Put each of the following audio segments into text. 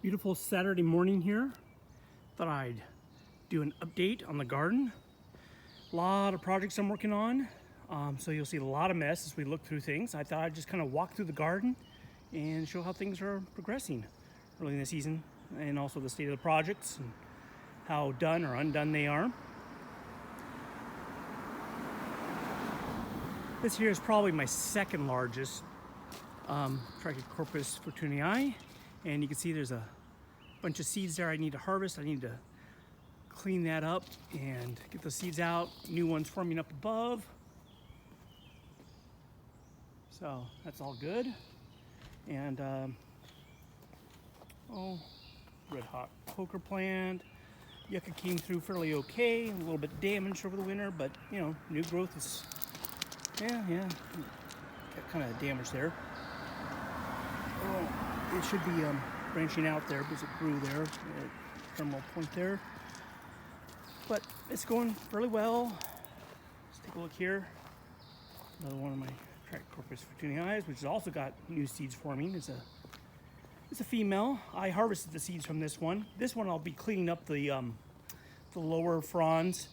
Beautiful Saturday morning here. Thought I'd do an update on the garden. A lot of projects I'm working on, so you'll see a lot of mess as we look through things. I thought I'd just kind of walk through the garden and show how things are progressing early in the season, and also the state of the projects and how done or undone they are. This here is probably my second largest Trichocorpus fortunii, and you can see there's a bunch of seeds there I need to harvest. I need to clean that up and get the seeds out. New ones forming up above. So that's all good. And red hot poker plant. Yucca came through fairly okay, a little bit damaged over the winter, but you know, new growth is, got kind of damaged there. Oh, it should be branching out there because it grew there at terminal point there. But it's going fairly well. Let's take a look here. Another one of my Trichocorpus fortunii, which has also got new seeds forming. It's a female. I harvested the seeds from this one. This one I'll be cleaning up the lower fronds.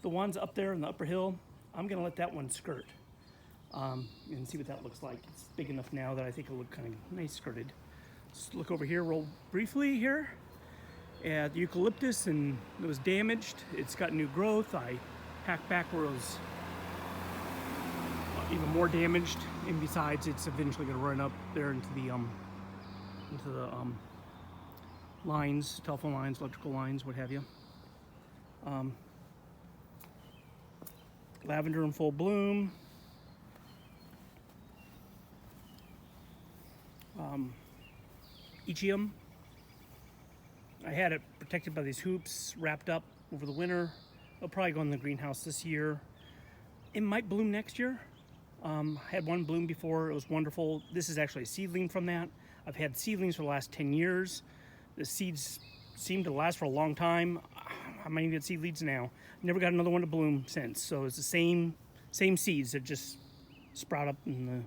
The ones up there in the upper hill, I'm gonna let that one skirt and see what that looks like. It's big enough now that I think it'll look kind of nice skirted. Let's look over here real briefly here at the eucalyptus, and it was damaged. It's got new growth. I hacked back where it was even more damaged, and besides, it's eventually going to run up there into the lines, telephone lines, electrical lines, what have you. Lavender in full bloom. Echium. I had it protected by these hoops, wrapped up over the winter. It'll probably go in the greenhouse this year. It might bloom next year. I had one bloom before, it was wonderful. This is actually a seedling from that. I've had seedlings for the last 10 years. The seeds seem to last for a long time. I might even get seedlings now. Never got another one to bloom since. So it's the same seeds that just sprout up in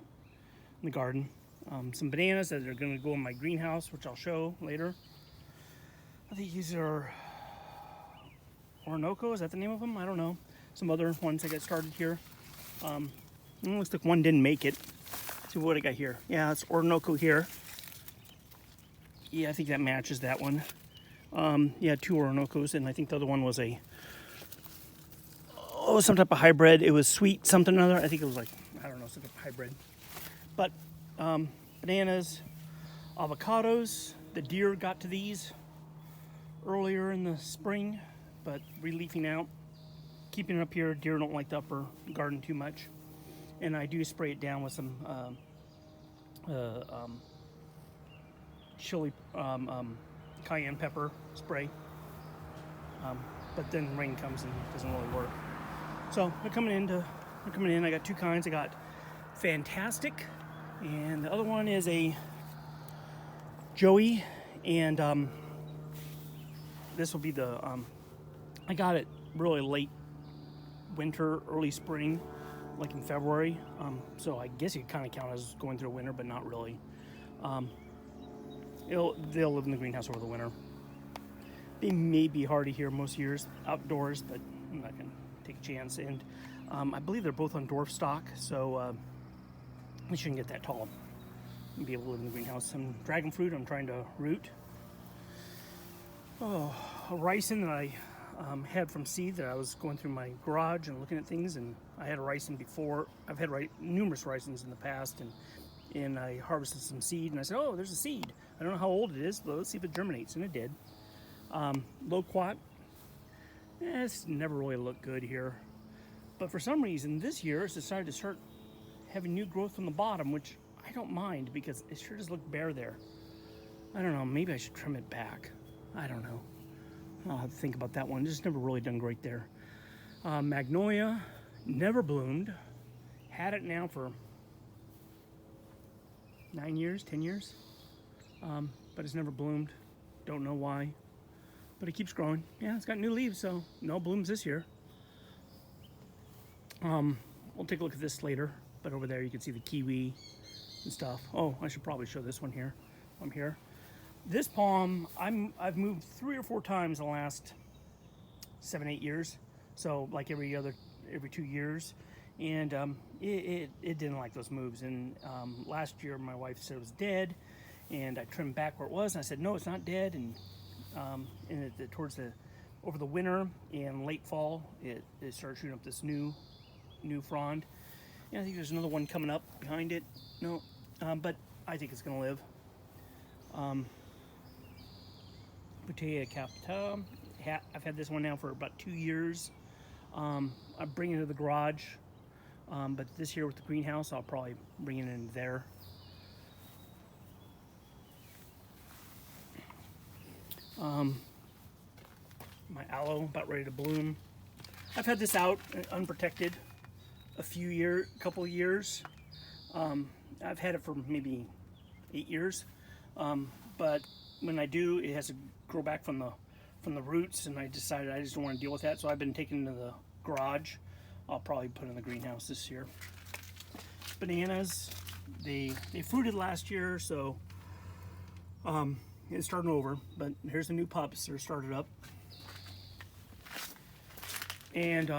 the garden. Some bananas that are going to go in my greenhouse, which I'll show later. I think these are Orinoco, is that the name of them? I don't know. Some other ones I got started here. Looks like one didn't make it. Let's see what I got here. Yeah, it's Orinoco here. Yeah, I think that matches that one. Yeah, two Orinocos, and I think the other one was some type of hybrid. It was sweet something or other. I think it was like, I don't know, some type of hybrid. But bananas, avocados. The deer got to these earlier in the spring, but releafing out. Keeping it up here, deer don't like the upper garden too much. And I do spray it down with some chili, cayenne pepper spray. But then rain comes and it doesn't really work. So they're coming in. I got two kinds. I got Fantastic, and the other one is a Joey, and this will be the I got it really late winter, early spring, like in February, so I guess you kind of count as going through winter, but not really. They'll live in the greenhouse over the winter. They may be hardy here most years outdoors, but I'm not gonna take a chance. And I believe they're both on dwarf stock, so we shouldn't get that tall and be able to live in the greenhouse. Some dragon fruit I'm trying to root. A ricin that I had from seed that I was going through my garage and looking at things, and I had a ricin before. I've had numerous ricins in the past, and I harvested some seed, and I said, oh, there's a seed. I don't know how old it is, but let's see if it germinates, and it did. Loquat. It's never really looked good here, but for some reason this year it's decided to start having new growth on the bottom, which I don't mind because it sure does look bare there. I don't know, maybe I should trim it back. I don't know. I'll have to think about that one. Just never really done great there. Magnolia, never bloomed. Had it now for 9 years, 10 years. But it's never bloomed. Don't know why. But it keeps growing. Yeah, it's got new leaves, so no blooms this year. We'll take a look at this later. But over there you can see the kiwi and stuff. Oh, I should probably show this one here. I'm here. This palm, I've moved 3 or 4 times in the last 7, 8 years. So like every 2 years, and it didn't like those moves. And last year my wife said it was dead, and I trimmed back where it was, and I said no, it's not dead. And towards the over the winter and late fall, it started shooting up this new frond. And I think there's another one coming up behind it. No, but I think it's gonna live. Boutea capita. I've had this one now for about 2 years. I'm bringing it to the garage, but this year with the greenhouse, I'll probably bring it in there. My aloe about ready to bloom. I've had this out unprotected a couple of years. I've had it for maybe 8 years, but when I do, it has to grow back from the roots, and I decided I just don't want to deal with that, so I've been taking it to the garage. I'll probably put it in the greenhouse this year. Bananas, they fruited last year, so it's starting over, but here's the new pups. They're started up. And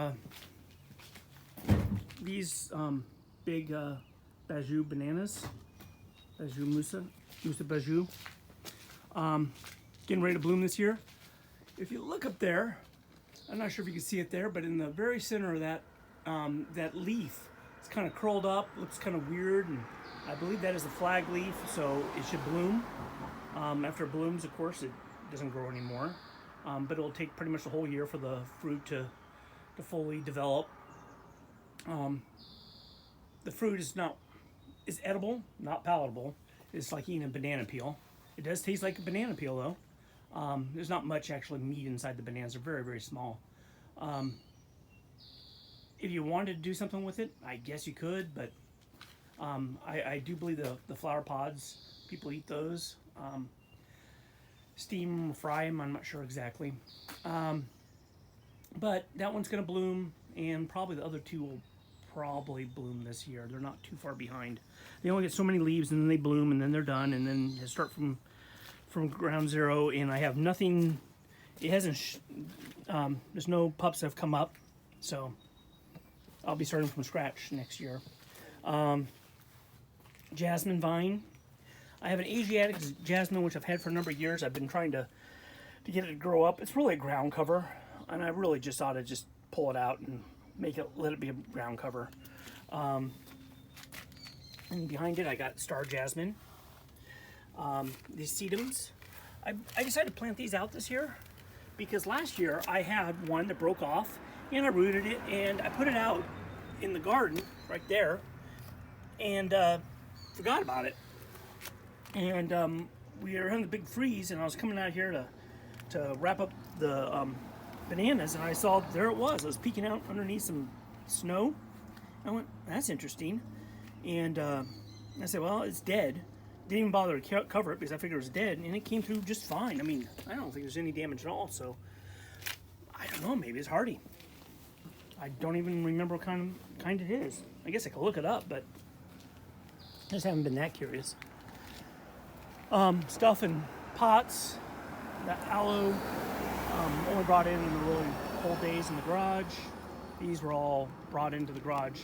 these big Bajou bananas, Bajou Musa Bajou, getting ready to bloom this year. If you look up there, I'm not sure if you can see it there, but in the very center of that leaf, it's kind of curled up, looks kind of weird, and I believe that is a flag leaf, so it should bloom. After it blooms, of course, it doesn't grow anymore, but it'll take pretty much the whole year for the fruit to fully develop. The fruit is edible, not palatable. It's like eating a banana peel. It does taste like a banana peel, though. There's not much actually meat inside the bananas. They're very, very small. If you wanted to do something with it, I guess you could, but I do believe the flower pods, people eat those. Steam or fry them, I'm not sure exactly. But that one's going to bloom, and probably the other two will probably bloom this year. They're not too far behind. They only get so many leaves, and then they bloom, and then they're done, and then you start from ground zero. And I have nothing. It hasn't. There's no pups that have come up, so I'll be starting from scratch next year. Jasmine vine. I have an Asiatic jasmine, which I've had for a number of years. I've been trying to get it to grow up. It's really a ground cover, and I really just ought to just pull it out and let it be a ground cover. And behind it, I got star jasmine. These sedums. I decided to plant these out this year because last year I had one that broke off, and I rooted it, and I put it out in the garden right there, and forgot about it. And we were having a big freeze, and I was coming out here to wrap up the bananas, and I saw there it was. I was peeking out underneath some snow. I went, that's interesting. And I said, well, it's dead. Didn't even bother to cover it because I figured it was dead, and it came through just fine. I mean, I don't think there's any damage at all, so I don't know, maybe it's hardy. I don't even remember what kind it is. I guess I could look it up, but I just haven't been that curious. Stuff in pots, that aloe, only brought in the really cold days in the garage. These were all brought into the garage.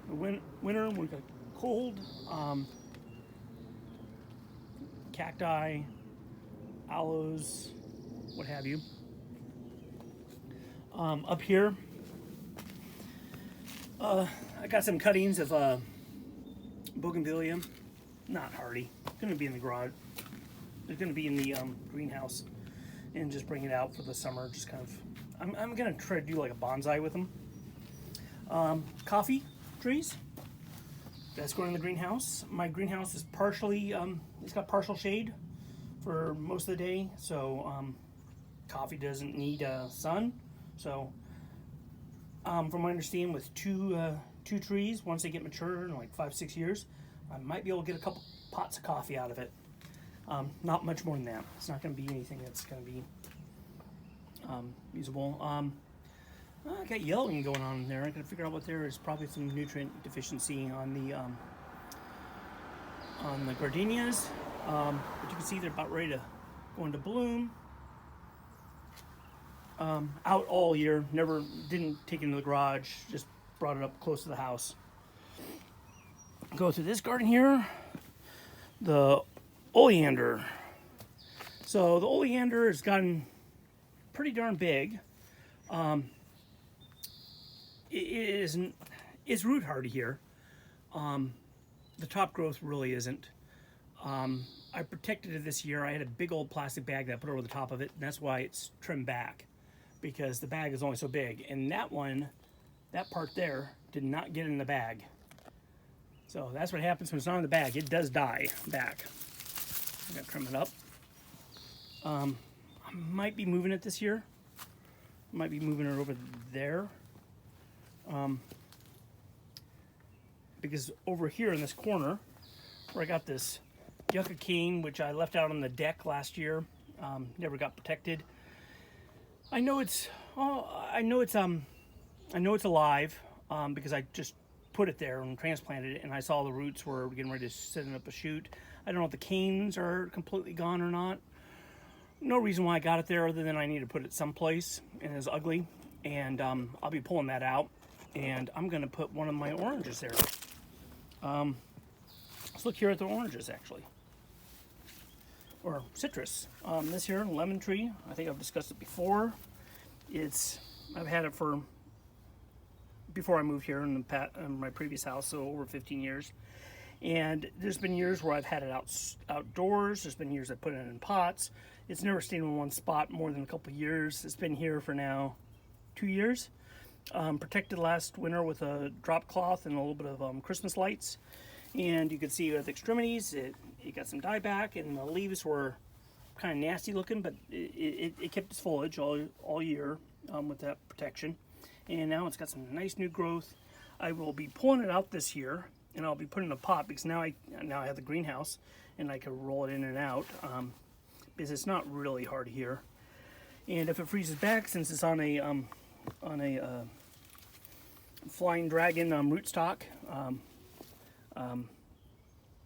The winter, when we got cold, cacti, aloes, what have you. Up here, I got some cuttings of bougainvillea, not hardy. Going to be in the garage. It's going to be in the greenhouse, and just bring it out for the summer. Just kind of, I'm going to try to do like a bonsai with them. Coffee trees. That's going in the greenhouse. My greenhouse is partially, it's got partial shade for most of the day, so coffee doesn't need sun. So, from my understanding, with two trees, once they get mature in like 5-6 years, I might be able to get a couple pots of coffee out of it. Not much more than that. It's not going to be anything that's going to be usable. I got yellowing going on in there. I got to figure out what there is. Probably some nutrient deficiency on the gardenias. But you can see they're about ready to go into bloom. Out all year, didn't take it into the garage, just brought it up close to the house. Go through this garden here, the oleander. So the oleander has gotten pretty darn big. It's root hardy here. The top growth really isn't. I protected it this year. I had a big old plastic bag that I put over the top of it, and that's why it's trimmed back, because the bag is only so big. And that part there, did not get in the bag. So that's what happens when it's not in the bag. It does die back. I'm gonna trim it up. I might be moving it this year. Might be moving it over there. Because over here in this corner, where I got this Yucca cane, which I left out on the deck last year, never got protected. I know it's alive, because I just put it there and transplanted it, and I saw the roots were getting ready to set up a shoot. I don't know if the canes are completely gone or not. No reason why I got it there other than I need to put it someplace, and it's ugly. And I'll be pulling that out, and I'm gonna put one of my oranges there. Let's look here at the oranges, actually, or citrus. This here, lemon tree, I think I've discussed it before. I've had it for, before I moved here in my previous house, so over 15 years. And there's been years where I've had it outdoors. There's been years I put it in pots. It's never stayed in one spot more than a couple of years. It's been here for now 2 years. Protected last winter with a drop cloth and a little bit of Christmas lights. And you can see at the extremities, it got some dieback, and the leaves were kind of nasty looking, but it kept its foliage all year with that protection. And now it's got some nice new growth. I will be pulling it out this year, and I'll be putting in a pot, because now I have the greenhouse, and I can roll it in and out, because it's not really hard here. And if it freezes back, since it's on a flying dragon rootstock,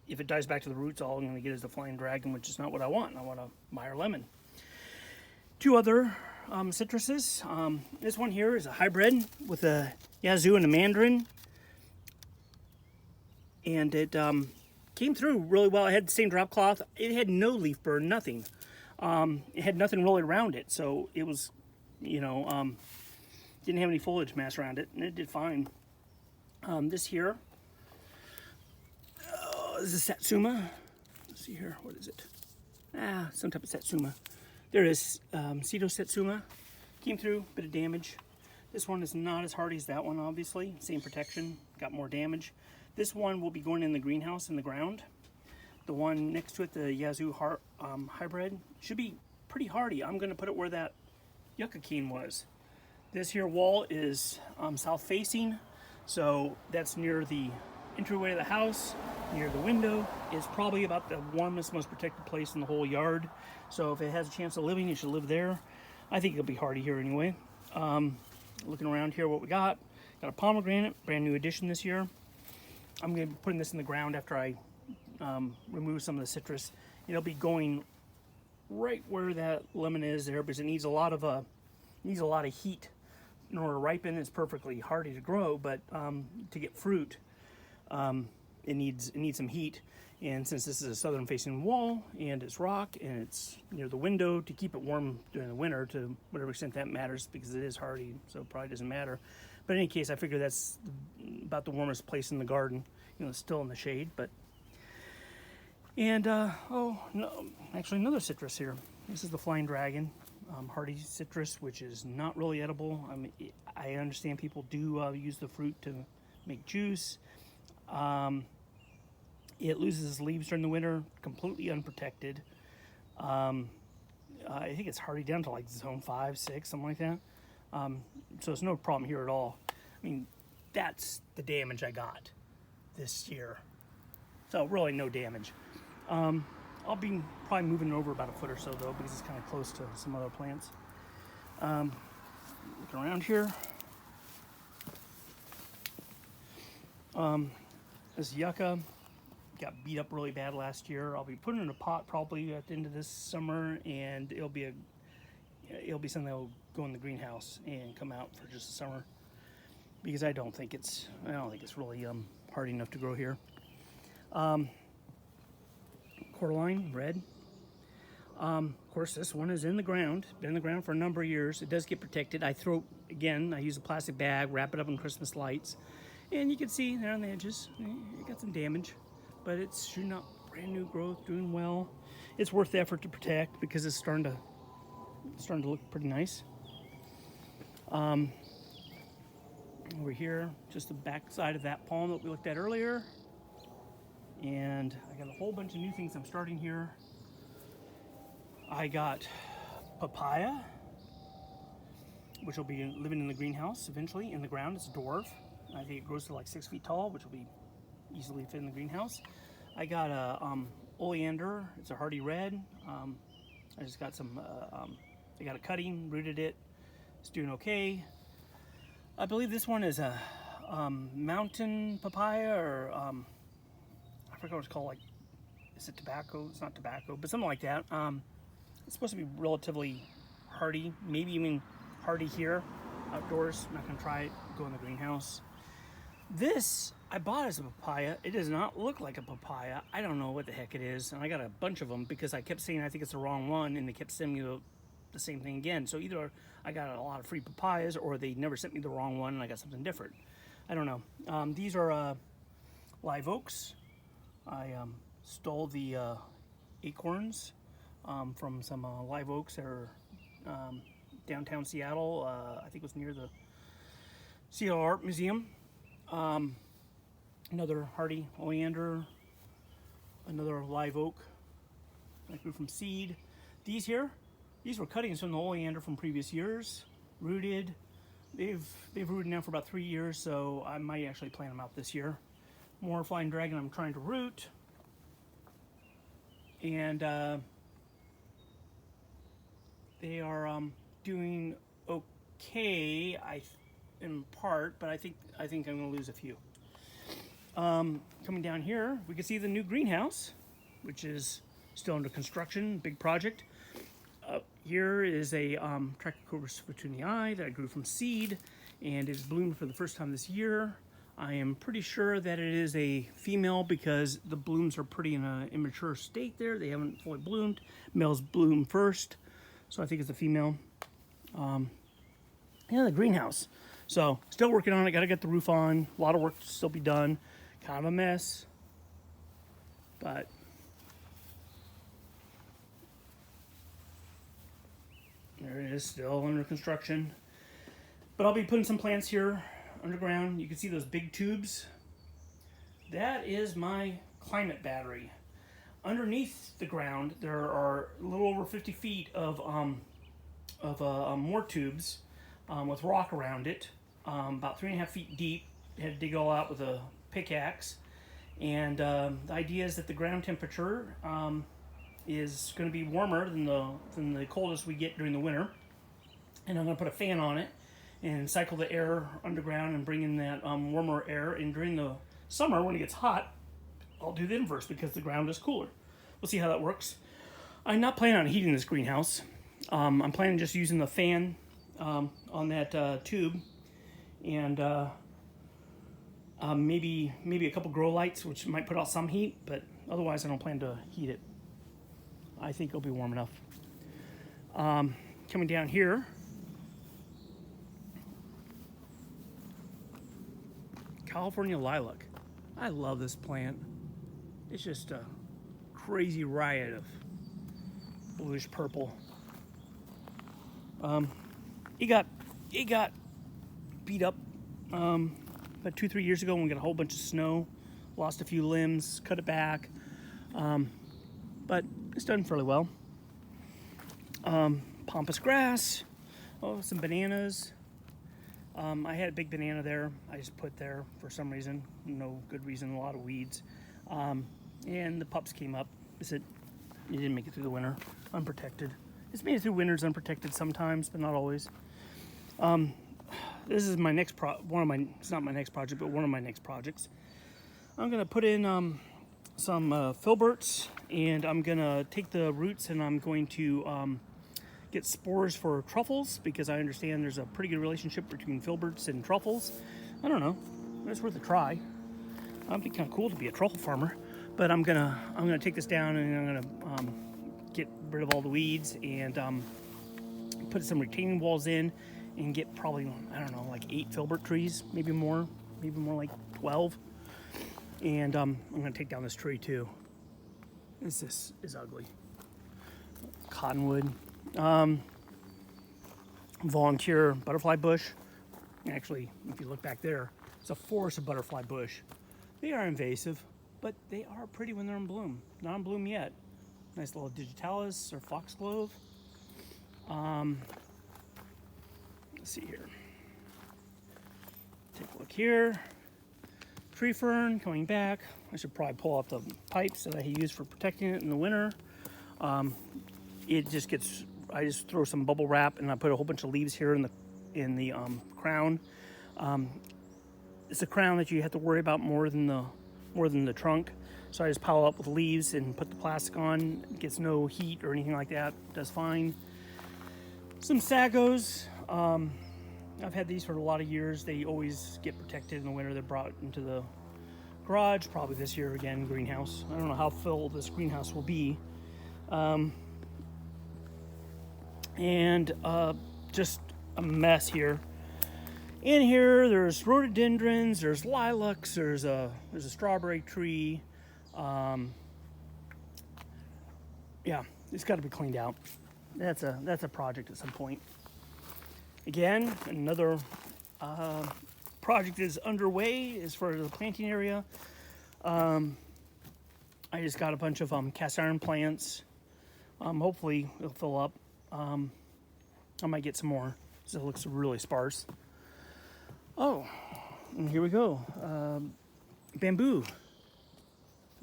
if it dies back to the roots, all I'm going to get is the flying dragon, which is not what I want. I want a Meyer lemon. Two other citruses. This one here is a hybrid with a Yazoo and a mandarin, and it came through really well. I had the same drop cloth. It had no leaf burn, nothing. It had nothing really around it, so it was, didn't have any foliage mass around it, and it did fine. This here is a Satsuma. Let's see here, what is it? Some type of Satsuma. There it is, Ceto Satsuma. Came through, bit of damage. This one is not as hardy as that one, obviously. Same protection, got more damage. This one will be going in the greenhouse in the ground. The one next to it, the Yazoo hybrid, should be pretty hardy. I'm going to put it where that Yucca cane was. This here wall is south facing, so that's near the entryway of the house, near the window. It's probably about the warmest, most protected place in the whole yard. So if it has a chance of living, you should live there. I think it'll be hardy here anyway. Looking around here, what we got a pomegranate, brand new addition this year. I'm going to be putting this in the ground after I remove some of the citrus. It'll be going right where that lemon is there, because it needs a lot of heat in order to ripen. It's perfectly hardy to grow, but to get fruit, it needs some heat. And since this is a southern facing wall and it's rock and it's near the window, to keep it warm during the winter, to whatever extent that matters, because it is hardy, so it probably doesn't matter. But in any case, I figure that's about the warmest place in the garden. It's still in the shade, but. And oh no, actually another citrus here. This is the Flying Dragon, hardy citrus, which is not really edible. I understand people do use the fruit to make juice. It loses its leaves during the winter, completely unprotected. I think it's hardy down to like zone 5, 6, something like that. So it's no problem here at all. That's the damage I got this year. So really no damage. I'll be probably moving it over about a foot or so though, because it's kind of close to some other plants. Looking around here. This yucca, got beat up really bad last year. I'll be putting it in a pot probably at the end of this summer, and it'll be something that'll go in the greenhouse and come out for just the summer, because I don't think it's really hard enough to grow here. Coraline red. Of course, this one is in the ground. Been in the ground for a number of years. It does get protected. I use a plastic bag, wrap it up in Christmas lights, and you can see there on the edges, it got some damage, but it's shooting up brand new growth, doing well. It's worth the effort to protect because it's starting to look pretty nice. Over here, just the back side of that palm that we looked at earlier. And I got a whole bunch of new things I'm starting here. I got papaya, which will be living in the greenhouse eventually in the ground. It's a dwarf. I think it grows to like 6 feet tall, which will be easily fit in the greenhouse. I got a oleander. It's a hardy red. I just got some. I got a cutting, rooted it. It's doing okay. I believe this one is a mountain papaya, or I forgot what it's called. Like, is it tobacco? It's not tobacco, but something like that. It's supposed to be relatively hardy, maybe even hardy here, outdoors. I'm not gonna try it. Go in the greenhouse. This I bought as a papaya. It does not look like a papaya. I don't know what the heck it is, and I got a bunch of them because I kept saying I think it's the wrong one, and they kept sending me the same thing again. So either I got a lot of free papayas, or they never sent me the wrong one and I got something different. I don't know. These are live oaks. I stole the acorns from some live oaks that are downtown Seattle. I think it was near the Seattle Art Museum. Another hardy oleander, another live oak that grew from seed. These were cuttings from the oleander from previous years, rooted. They've rooted now for about 3 years, so I might actually plant them out this year. More flying dragon I'm trying to root, and they are doing okay, in part, but I think I'm going to lose a few. Coming down here, we can see the new greenhouse, which is still under construction, big project. Here is a Trichoceros fortunii that I grew from seed, and it's bloomed for the first time this year. I am pretty sure that it is a female because the blooms are pretty in an immature state there. They haven't fully bloomed. Males bloom first, so I think it's a female. The greenhouse. So, still working on it. Got to get the roof on. A lot of work to still be done. Kind of a mess, but there it is, still under construction. But I'll be putting some plants here underground. You can see those big tubes. That is my climate battery. Underneath the ground, there are a little over 50 feet of more tubes with rock around it, about 3.5 feet deep. Had to dig it all out with a pickaxe. And the idea is that the ground temperature is going to be warmer than the coldest we get during the winter. And I'm going to put a fan on it and cycle the air underground and bring in that warmer air. And during the summer, when it gets hot, I'll do the inverse because the ground is cooler. We'll see how that works. I'm not planning on heating this greenhouse. I'm planning just using the fan on that tube, and maybe a couple grow lights, which might put out some heat, but otherwise I don't plan to heat it. I think it'll be warm enough. Coming down here, California lilac. I love this plant. It's just a crazy riot of bluish purple. It got beat up about 2-3 years ago when we got a whole bunch of snow, lost a few limbs, cut it back, but it's done fairly well. Pampas grass, some bananas. I had a big banana there. I just put there for some reason, no good reason, a lot of weeds. And the pups came up. It said it didn't make it through the winter, unprotected. It's made it through winters unprotected sometimes, but not always. This is my next it's not my next project, but one of my next projects. I'm gonna put in some filberts, and I'm gonna take the roots and I'm going to get spores for truffles, because I understand there's a pretty good relationship between filberts and truffles. I don't know, it's worth a try. It'd be kind of cool to be a truffle farmer. But I'm gonna take this down and I'm gonna get rid of all the weeds and put some retaining walls in and get probably, I don't know, like 8 filbert trees, maybe more like 12. And I'm gonna take down this tree too. This is ugly. Cottonwood. Volunteer butterfly bush. Actually, if you look back there, it's a forest of butterfly bush. They are invasive, but they are pretty when they're in bloom. Not in bloom yet. Nice little digitalis or foxglove. Let's see here. Take a look here. Tree fern coming back. I should probably pull out the pipes that I use for protecting it in the winter. It just gets, I just throw some bubble wrap and I put a whole bunch of leaves here in the crown. It's a crown that you have to worry about more than the trunk. So I just pile it up with leaves and put the plastic on. It gets no heat or anything like that. It does fine. Some sagos. I've had these for a lot of years. They always get protected in the winter. They're brought into the garage, probably this year again, greenhouse. I don't know how full this greenhouse will be. Just a mess here. In here, there's rhododendrons, there's lilacs, there's a strawberry tree. Yeah, it's got to be cleaned out. That's a project at some point. Again, another project is underway as far as the planting area. I just got a bunch of cast iron plants. Hopefully it'll fill up. I might get some more, so it looks really sparse. Oh, and here we go. Bamboo.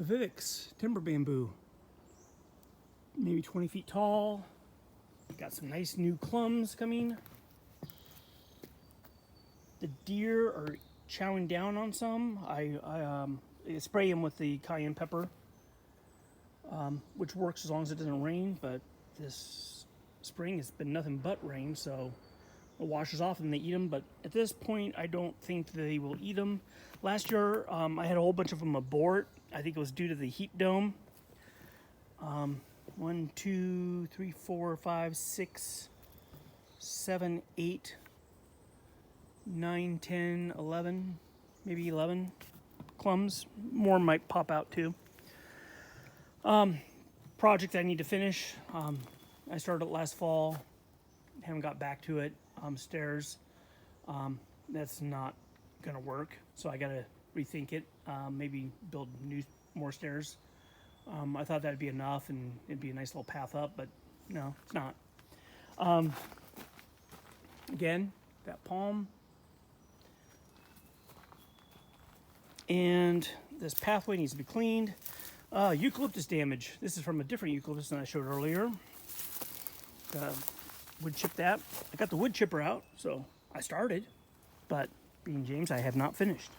Vivix timber bamboo. Maybe 20 feet tall. Got some nice new clumps coming. The deer are chowing down on some. I spray them with the cayenne pepper, which works as long as it doesn't rain, but this spring it's been nothing but rain, so it washes off and they eat them. But at this point, I don't think they will eat them. Last year, I had a whole bunch of them abort. I think it was due to the heat dome. 1, 2, 3, 4, 5, 6, 7, 8, 9, 10, 11, maybe 11 clumps. More might pop out too. Project I need to finish. I started it last fall. Haven't got back to it. Stairs. That's not gonna work, so I gotta rethink it. Maybe build more stairs. I thought that'd be enough and it'd be a nice little path up, but no, it's not. Again, that palm. And this pathway needs to be cleaned. Eucalyptus damage. This is from a different eucalyptus than I showed earlier. Wood chip that. I got the wood chipper out, so I started, but being James, I have not finished.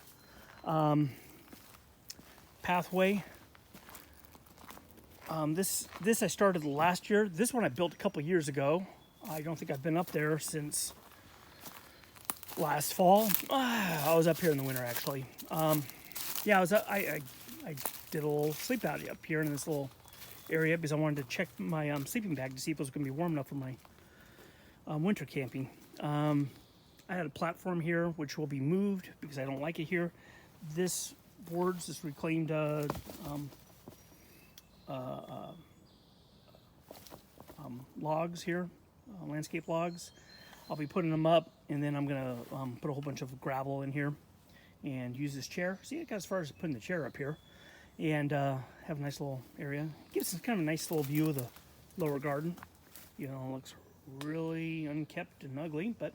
Pathway. This I started last year. This one I built a couple years ago. I don't think I've been up there since last fall. I was up here in the winter actually. Yeah, I did a little sleep out up here in this little area because I wanted to check my sleeping bag to see if it was going to be warm enough for my winter camping. I had a platform here which will be moved because I don't like it here. This boards, this reclaimed logs here, landscape logs. I'll be putting them up, and then I'm gonna put a whole bunch of gravel in here and use this chair. See, it got as far as putting the chair up here, and have a nice little area. Gives us kind of a nice little view of the lower garden. You know, it looks really unkept and ugly, but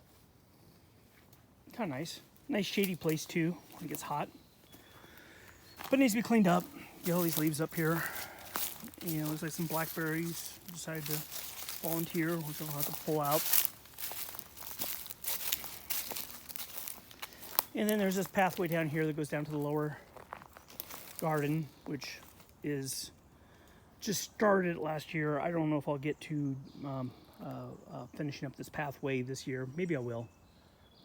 kind of nice. Nice shady place too when it gets hot. But it needs to be cleaned up. Get all these leaves up here. You know, looks like some blackberries. Decided to volunteer, which I'll have to pull out. And then there's this pathway down here that goes down to the lower garden, which is just started last year. I don't know if I'll get to finishing up this pathway this year. Maybe I will.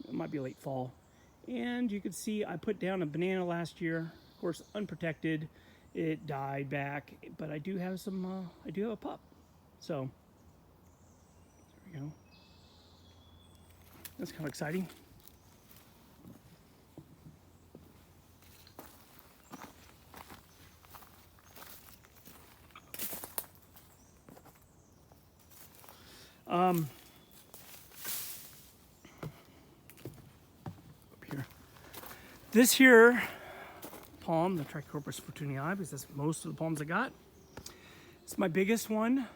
It might be late fall. And you can see I put down a banana last year, of course unprotected. It died back, but I do have some. I do have a pup, so there we go. That's kind of exciting. Up here. This here palm, the Trichorbis fortunii, because that's most of the palms I got. It's my biggest one.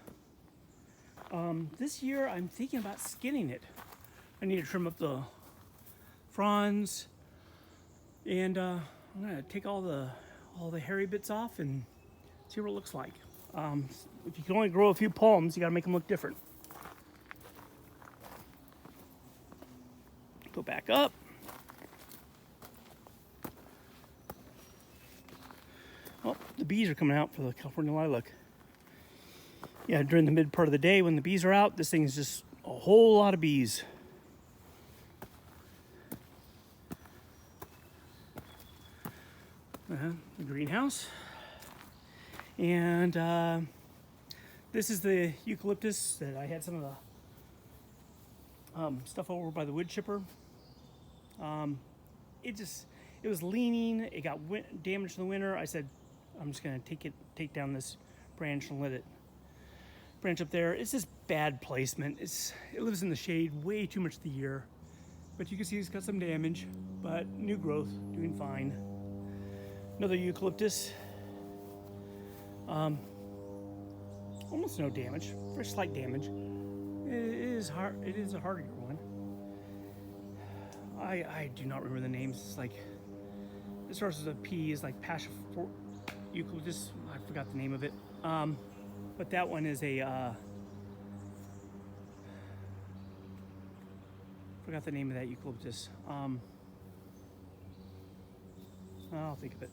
This year I'm thinking about skinning it. I need to trim up the fronds, and I'm gonna take all the hairy bits off and see what it looks like. If you can only grow a few palms, you gotta make them look different. Go back up. Oh, the bees are coming out for the California lilac. Yeah, during the mid part of the day when the bees are out, this thing is just a whole lot of bees. The greenhouse. And this is the eucalyptus that I had some of the stuff over by the wood chipper. It was leaning. It got damaged in the winter. I said, I'm just gonna take down this branch and let it branch up there. It's just bad placement. It lives in the shade way too much of the year, but you can see it's got some damage, but new growth, doing fine. Another eucalyptus. Almost no damage, very slight damage. It is hard. It is a hardier one. I do not remember the names. It's like, it starts with a P, is like Passion eucalyptus. I forgot the name of it. But that one is a forgot the name of that eucalyptus. I'll think of it.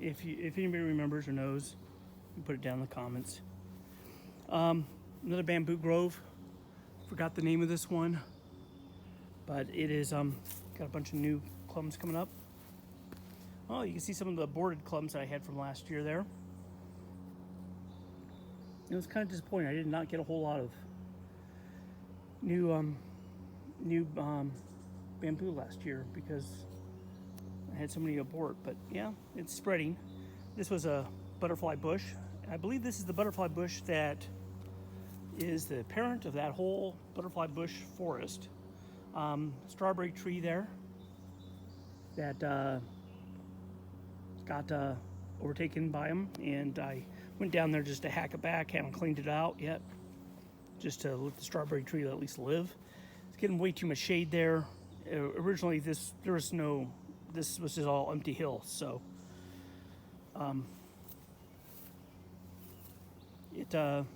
If anybody remembers or knows, you put it down in the comments. Another bamboo grove. Forgot the name of this one, but it is got a bunch of new clumps coming up. Oh, you can see some of the aborted clumps that I had from last year there. It was kind of disappointing. I did not get a whole lot of new bamboo last year because I had so many abort. But yeah, it's spreading. This was a butterfly bush. I believe this is the butterfly bush that is the parent of that whole butterfly bush forest. Strawberry tree there that got overtaken by them, and I went down there just to hack it back. Haven't cleaned it out yet, just to let the strawberry tree at least live. It's getting way too much shade there. Originally, this was just all empty hill, so this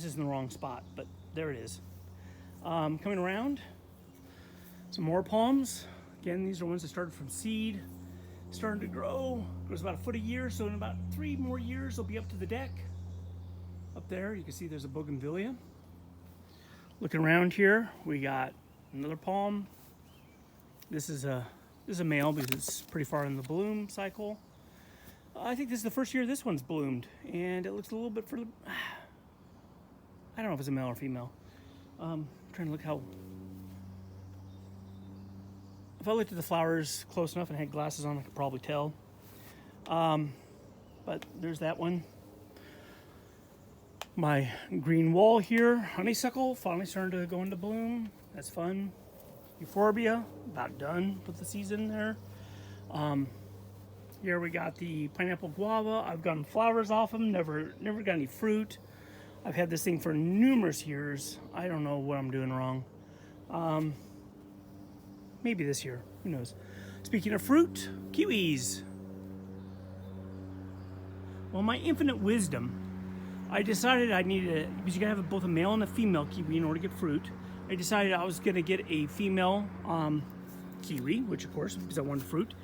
is in the wrong spot, but there it is. Coming around, some more palms. Again, these are ones that started from seed, starting to grow. Grows about a foot a year, so in about 3 more years, they'll be up to the deck. Up there, you can see there's a bougainvillea. Looking around here, we got another palm. This is a male because it's pretty far in the bloom cycle. I think this is the first year this one's bloomed, and it looks a little bit further. I don't know if it's a male or female. I'm trying to look how. If I looked at the flowers close enough and had glasses on, I could probably tell. But there's that one. My green wall here, honeysuckle, finally starting to go into bloom. That's fun. Euphorbia, about done with the season there. Here we got the pineapple guava. I've gotten flowers off them, never got any fruit. I've had this thing for numerous years. I don't know what I'm doing wrong. Maybe this year, who knows. Speaking of fruit, kiwis. Well, my infinite wisdom, I decided I needed, because you gotta have both a male and a female kiwi in order to get fruit. I decided I was gonna get a female kiwi, which of course, because I wanted fruit,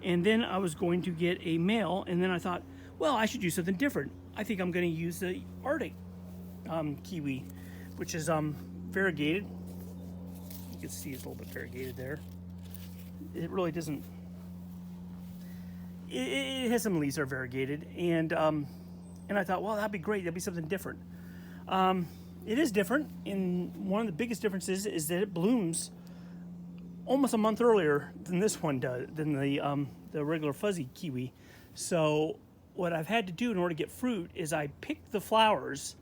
And then I was going to get a male, and then I thought, well, I should do something different. I think I'm going to use the Arctic kiwi, which is variegated. You can see it's a little bit variegated there. It really doesn't. It has some leaves that are variegated, and I thought, well, that'd be great. That'd be something different. It is different, and one of the biggest differences is that it blooms almost a month earlier than this one does, than the regular fuzzy kiwi. So what I've had to do in order to get fruit is I pick the flowers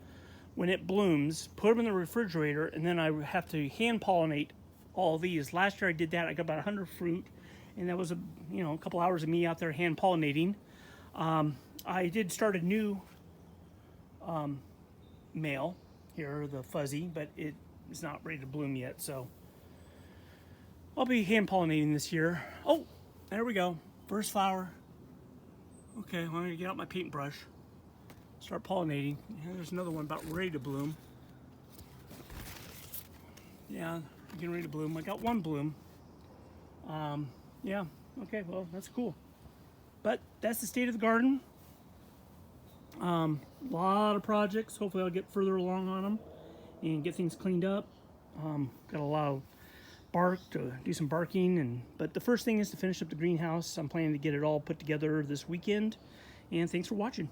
when it blooms, put them in the refrigerator, and then I have to hand pollinate all these. Last year I did that. I got about 100 fruit, and that was a couple hours of me out there hand pollinating. I did start a new male here, the fuzzy, but it is not ready to bloom yet, so I'll be hand pollinating this year. Oh, there we go. First flower. Okay, well, I'm gonna get out my paintbrush, start pollinating. And there's another one about ready to bloom. Yeah, getting ready to bloom. I got one bloom. Yeah, okay, well, that's cool. But that's the state of the garden. A lot of projects. Hopefully I'll get further along on them and get things cleaned up. Got a lot of bark to do some barking, but the first thing is to finish up the greenhouse. I'm planning to get it all put together this weekend, and thanks for watching.